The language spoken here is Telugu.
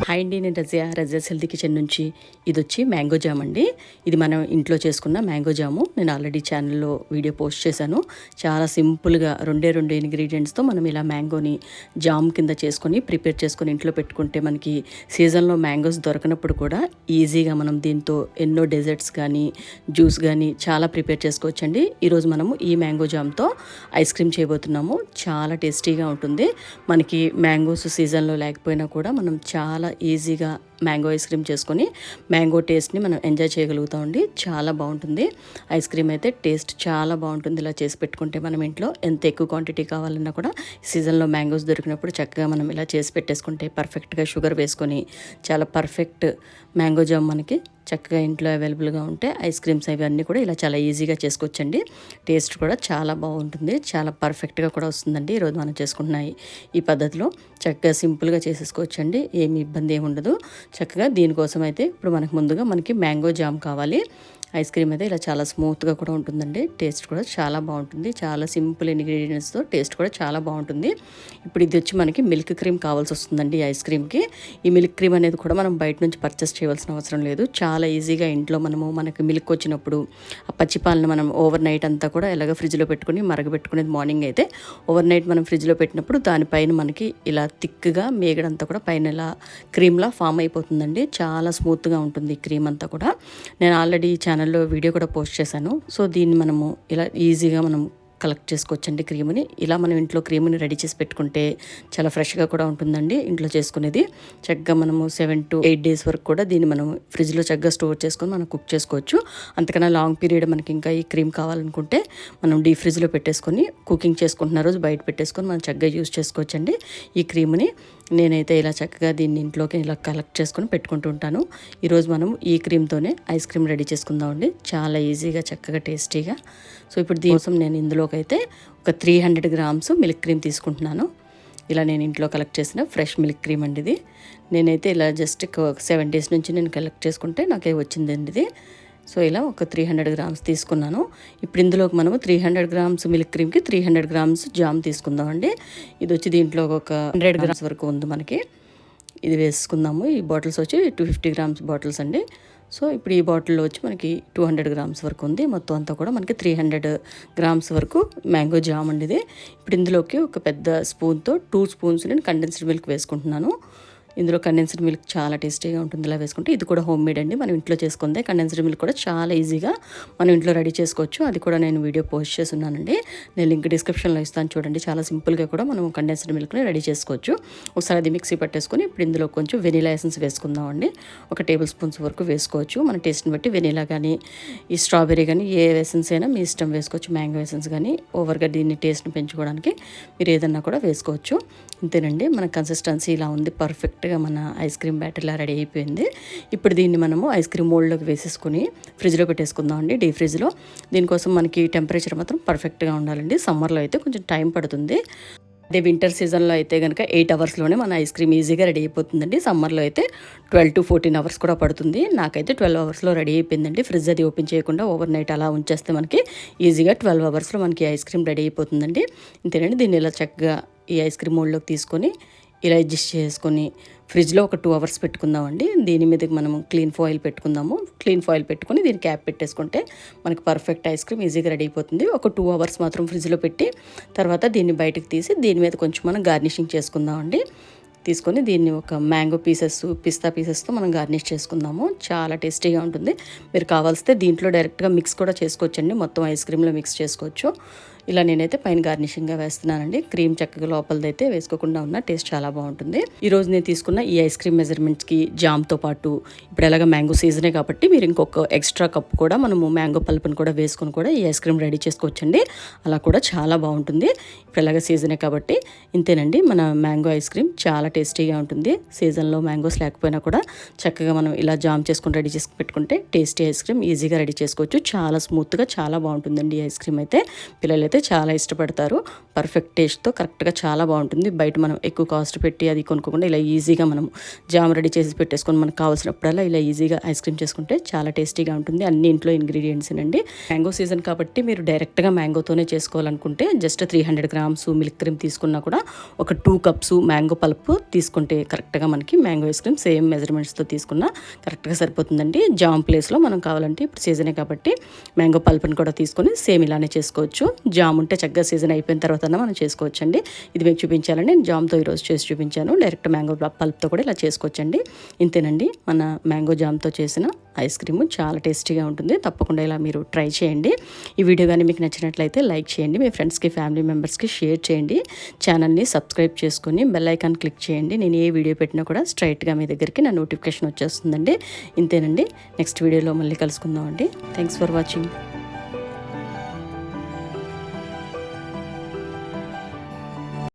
హాయ్ అండి, నేను రజియాస్ హెల్తీ కిచెన్ నుంచి. ఇది వచ్చి మ్యాంగో జామ్ అండి. ఇది మనం ఇంట్లో చేసుకున్న మ్యాంగో జాము. నేను ఆల్రెడీ ఛానల్లో వీడియో పోస్ట్ చేశాను. చాలా సింపుల్గా రెండు ఇంగ్రీడియంట్స్తో మనం ఇలా మ్యాంగోని జామ్ కింద చేసుకొని ప్రిపేర్ చేసుకొని ఇంట్లో పెట్టుకుంటే మనకి సీజన్లో మ్యాంగోస్ దొరకనప్పుడు కూడా ఈజీగా మనం దీంతో ఎన్నో డెజర్ట్స్ కానీ జ్యూస్ కానీ చాలా ప్రిపేర్ చేసుకోవచ్చండి. ఈరోజు మనము ఈ మ్యాంగో జామ్తో ఐస్ క్రీమ్ చేయబోతున్నాము. చాలా టేస్టీగా ఉంటుంది. మనకి మ్యాంగోస్ సీజన్లో లేకపోయినా కూడా మనం చాలా ఈజీగా మ్యాంగో ఐస్ క్రీమ్ చేసుకొని మ్యాంగో టేస్ట్ని మనం ఎంజాయ్ చేయగలుగుతామండి. చాలా బాగుంటుంది. ఐస్ క్రీమ్ అయితే టేస్ట్ చాలా బాగుంటుంది. ఇలా చేసి పెట్టుకుంటే మనం ఇంట్లో ఎంత ఎక్కువ క్వాంటిటీ కావాలన్నా కూడా సీజన్లో మ్యాంగోస్ దొరికినప్పుడు చక్కగా మనం ఇలా చేసి పెట్టేసుకుంటే పర్ఫెక్ట్గా షుగర్ వేసుకొని చాలా పర్ఫెక్ట్ మ్యాంగో జామ్ మనకి చక్కగా ఇంట్లో అవైలబుల్గా ఉంటే ఐస్ క్రీమ్స్ అవన్నీ కూడా ఇలా చాలా ఈజీగా చేసుకోవచ్చండి. టేస్ట్ కూడా చాలా బాగుంటుంది. చాలా పర్ఫెక్ట్గా కూడా వస్తుందండి. ఈరోజు మనం చేసుకుంటున్న ఈ పద్ధతిలో చక్కగా సింపుల్గా చేసేసుకోవచ్చండి. ఏమి ఇబ్బంది ఏమి ఉండదు. చక్కగా దీనికోసం అయితే ఇప్పుడు మనకి మ్యాంగో జామ్ కావాలి. ఐస్ క్రీమ్ అయితే ఇలా చాలా స్మూత్గా కూడా ఉంటుందండి. టేస్ట్ కూడా చాలా బాగుంటుంది. చాలా సింపుల్ ఇంగ్రీడియంట్స్తో టేస్ట్ కూడా చాలా బాగుంటుంది. ఇప్పుడు ఇది వచ్చి మనకి మిల్క్ క్రీమ్ కావాల్సి వస్తుందండి ఐస్ క్రీమ్కి. ఈ మిల్క్ క్రీమ్ అనేది కూడా మనం బయట నుంచి పర్చేస్ చేయవలసిన అవసరం లేదు. చాలా ఈజీగా ఇంట్లో మనకి మిల్క్ వచ్చినప్పుడు ఆ పచ్చిపాలను మనం ఓవర్ నైట్ అంతా కూడా ఎలాగ ఫ్రిడ్జ్లో పెట్టుకుని మరగబెట్టుకునేది మార్నింగ్ అయితే ఓవర్ నైట్ మనం ఫ్రిడ్జ్లో పెట్టినప్పుడు దానిపైన మనకి ఇలా థిక్గా మేగడంతా కూడా పైన ఇలా క్రీమ్లా ఫామ్ అయిపోతుందండి. చాలా స్మూత్గా ఉంటుంది ఈ క్రీమ్ అంతా కూడా. నేను ఆల్రెడీ ఛానల్లో వీడియో కూడా పోస్ట్ చేశాను. సో దీన్ని మనము ఇలా ఈజీగా మనం కలెక్ట్ చేసుకోవచ్చండి క్రీమ్ని. ఇలా మనం ఇంట్లో క్రీమ్ని రెడీ చేసి పెట్టుకుంటే చాలా ఫ్రెష్గా కూడా ఉంటుందండి. ఇంట్లో చేసుకునేది చక్కగా మనము 7 to 8 days వరకు కూడా దీన్ని మనం ఫ్రిడ్జ్లో చక్కగా స్టోర్ చేసుకొని మనం కుక్ చేసుకోవచ్చు. అంతకన్నా లాంగ్ పీరియడ్ మనకి ఇంకా ఈ క్రీమ్ కావాలనుకుంటే మనం డీప్ ఫ్రిడ్జ్లో పెట్టేసుకొని కుకింగ్ చేసుకుంటున్న రోజు బయట పెట్టేసుకొని మనం చక్కగా యూజ్ చేసుకోవచ్చండి ఈ క్రీమ్ని. నేనైతే ఇలా చక్కగా దీన్ని ఇంట్లోకి ఇలా కలెక్ట్ చేసుకొని పెట్టుకుంటూ ఉంటాను. ఈరోజు మనం ఈ క్రీమ్తోనే ఐస్ క్రీమ్ రెడీ చేసుకుందామండి. చాలా ఈజీగా చక్కగా టేస్టీగా. సో ఇప్పుడు దీనికోసం నేను ఇందులోకైతే ఒక 300 grams మిల్క్ క్రీమ్ తీసుకుంటున్నాను. ఇలా నేను ఇంట్లో కలెక్ట్ చేసిన ఫ్రెష్ మిల్క్ క్రీమ్ అండి ఇది. నేనైతే ఇలా జస్ట్ 7 days నుంచి నేను కలెక్ట్ చేసుకుంటే నాకే వచ్చిందండి ఇది. సో ఇలా ఒక 300 grams తీసుకున్నాను. ఇప్పుడు ఇందులోకి మనము 300 grams మిల్క్ క్రీమ్కి 300 grams జామ్ తీసుకుందామండి. ఇది వచ్చి దీంట్లో ఒక 100 grams వరకు ఉంది మనకి. ఇది వేసుకుందాము. ఈ బాటిల్స్ వచ్చి 250 grams బాటిల్స్ అండి. సో ఇప్పుడు ఈ బాటిల్లో వచ్చి మనకి 200 grams వరకు ఉంది. మొత్తం అంతా కూడా మనకి 300 grams వరకు మ్యాంగో జామ్ అండి ఇది. ఇప్పుడు ఇందులోకి ఒక పెద్ద స్పూన్తో 2 spoons నేను కండెన్స్డ్ మిల్క్ వేసుకుంటున్నాను. ఇందులో కండెన్స్డ్ మిల్క్ చాలా టేస్టీగా ఉంటుంది. ఇలా వేసుకుంటే ఇది కూడా హోమ్ మేడ్ అండి. మనం ఇంట్లో చేసుకుందే కండెన్స్డ్ మిల్క్ కూడా చాలా ఈజీగా మనం ఇంట్లో రెడీ చేసుకోవచ్చు. అది కూడా నేను వీడియో పోస్ట్ చేస్తున్నానండి. నేను లింక్ డిస్క్రిప్షన్లో ఇస్తాను చూడండి. చాలా సింపుల్గా కూడా మనం కండెన్స్డ్ మిల్క్ని రెడీ చేసుకోవచ్చు. ఒకసారి అది మిక్సీ పట్టేసుకొని ఇప్పుడు ఇందులో కొంచెం వెనీలా ఎసెన్స్ వేసుకుందామండి. ఒక 1 tablespoon వరకు వేసుకోవచ్చు. మన టేస్ట్ని బట్టి వెనీలా కానీ ఈ స్ట్రాబెర్రీ కానీ ఏ ఎసెన్స్ అయినా మీ ఇష్టం వేసుకోవచ్చు. మ్యాంగో ఎసెన్స్ కానీ ఓవర్గా దీన్ని టేస్ట్ని పెంచుకోవడానికి మీరు ఏదన్నా కూడా వేసుకోవచ్చు. ఇంతేనండి. మన కన్సిస్టెన్సీ ఇలా ఉంది. పర్ఫెక్ట్గా మన ఐస్ క్రీమ్ బ్యాటర్లా రెడీ అయిపోయింది. ఇప్పుడు దీన్ని మనము ఐస్ క్రీమ్ మోల్డ్లోకి వేసేసుకుని ఫ్రిడ్జ్లో పెట్టేసుకుందామండి, డీప్ ఫ్రిడ్జ్లో. దీనికోసం మనకి టెంపరేచర్ మాత్రం పర్ఫెక్ట్గా ఉండాలండి. సమ్మర్లో అయితే కొంచెం టైం పడుతుంది. అదే వింటర్ సీజన్లో అయితే కనుక 8 hours మన ఐస్ క్రీమ్ ఈజీగా రెడీ అయిపోతుందండి. సమ్మర్లో అయితే 12 to 14 hours కూడా పడుతుంది. నాకైతే 12 hours రెడీ అయిపోయిందండి. ఫ్రిడ్జ్ అది ఓపెన్ చేయకుండా ఓవర్ నైట్ అలా ఉంచేస్తే మనకి ఈజీగా 12 hours మనకి ఐస్ క్రీమ్ రెడీ అయిపోతుందండి. ఇంతేనండి. దీన్ని ఇలా చక్కగా ఈ ఐస్ క్రీమ్ మోల్డ్లోకి తీసుకొని ఇలా అడ్జస్ట్ చేసుకొని ఫ్రిడ్జ్లో ఒక 2 hours పెట్టుకుందామండి. దీని మీదకి మనం క్లీన్ ఫాయిల్ పెట్టుకుందాము. క్లీన్ ఫాయిల్ పెట్టుకొని దీని క్యాప్ పెట్టేసుకుంటే మనకి పర్ఫెక్ట్ ఐస్ క్రీమ్ ఈజీగా రెడీ అయిపోతుంది. ఒక 2 hours మాత్రం ఫ్రిడ్జ్లో పెట్టి తర్వాత దీన్ని బయటకు తీసి దీని మీద కొంచెం మనం గార్నిషింగ్ చేసుకుందామండి. తీసుకొని దీన్ని ఒక మ్యాంగో పిస్తా పీసెస్తో మనం గార్నిష్ చేసుకుందాము. చాలా టేస్టీగా ఉంటుంది. మీరు కావాల్సితే దీంట్లో డైరెక్ట్గా మిక్స్ కూడా చేసుకోవచ్చండి. మొత్తం ఐస్ క్రీమ్లో మిక్స్ చేసుకోవచ్చు. ఇలా నేనైతే పైన గార్నిషింగ్గా వేస్తున్నానండి. క్రీమ్ చక్కగా లోపలదైతే వేసుకోకుండా ఉన్న టేస్ట్ చాలా బాగుంటుంది. ఈరోజు నేను తీసుకున్న ఈ ఐస్ క్రీమ్ మెజర్మెంట్స్కి జామ్తో పాటు ఇప్పుడు ఎలాగ మ్యాంగో సీజనే కాబట్టి మీరు ఇంకొక ఎక్స్ట్రా కప్ కూడా మనము మ్యాంగో పల్పుని కూడా వేసుకొని కూడా ఈ ఐస్ క్రీమ్ రెడీ చేసుకోవచ్చండి. అలా కూడా చాలా బాగుంటుంది. ఇప్పుడు ఎలాగ సీజనే కాబట్టి ఇంతేనండి. మన మ్యాంగో ఐస్ క్రీమ్ చాలా టేస్టీగా ఉంటుంది. సీజన్లో మ్యాంగోస్ లేకపోయినా కూడా చక్కగా మనం ఇలా జామ్ చేసుకుని రెడీ చేసి పెట్టుకుంటే టేస్టీ ఐస్ క్రీమ్ ఈజీగా రెడీ చేసుకోవచ్చు. చాలా స్మూత్గా చాలా బాగుంటుందండి ఈ ఐస్ క్రీమ్ అయితే. పిల్లలైతే అయితే చాలా ఇష్టపడతారు. పర్ఫెక్ట్ టేస్ట్తో కరెక్ట్గా చాలా బాగుంటుంది. బయట మనం ఎక్కువ కాస్ట్ పెట్టి అది కొనుక్కోకుండా ఇలా ఈజీగా మనం జామ్ రెడీ చేసి పెట్టేసుకొని మనకు కావాల్సినప్పుడల్లా ఇలా ఈజీగా ఐస్ క్రీమ్ చేసుకుంటే చాలా టేస్టీగా ఉంటుంది. అన్ని ఇంట్లో ఇంగ్రీడియంట్స్ అండి. మ్యాంగో సీజన్ కాబట్టి మీరు డైరెక్ట్గా మ్యాంగోతోనే చేసుకోవాలనుకుంటే జస్ట్ 300 గ్రామ్స్ మిల్క్ క్రీమ్ తీసుకున్నా కూడా ఒక 2 కప్స్ మ్యాంగో పల్ప్ తీసుకుంటే కరెక్ట్గా మనకి మ్యాంగో ఐస్ క్రీమ్ సేమ్ మెజర్మెంట్స్తో తీసుకున్నా కరెక్ట్గా సరిపోతుందండి. జామ్ ప్లేస్లో మనం కావాలంటే ఇప్పుడు సీజనే కాబట్టి మ్యాంగో పల్ప్ని కూడా తీసుకొని సేమ్ ఇలానే చేసుకోవచ్చు. జామ్ ఉంటే చక్కగా సీజన్ అయిపోయిన తర్వాత మనం చేసుకోవచ్చండి. ఇది మీకు చూపించాలని నేను జామ్తో ఈరోజు చేసి చూపించాను. డైరెక్ట్ మ్యాంగో పల్ప్తో కూడా ఇలా చేసుకోవచ్చండి. ఇంతేనండి మన మ్యాంగో జామ్తో చేసిన ఐస్ క్రీము చాలా టేస్టీగా ఉంటుంది. తప్పకుండా ఇలా మీరు ట్రై చేయండి. ఈ వీడియో కానీ మీకు నచ్చినట్లయితే లైక్ చేయండి, మీ ఫ్రెండ్స్కి ఫ్యామిలీ మెంబర్స్కి షేర్ చేయండి, ఛానల్ని సబ్స్క్రైబ్ చేసుకొని బెల్ ఐకాన్ క్లిక్ చేయండి. నేను ఏ వీడియో పెట్టినా కూడా స్ట్రైట్గా మీ దగ్గరికి నా నోటిఫికేషన్ వచ్చేస్తుందండి. ఇంతేనండి. నెక్స్ట్ వీడియోలో మళ్ళీ కలుసుకుందామండి. Thanks for watching.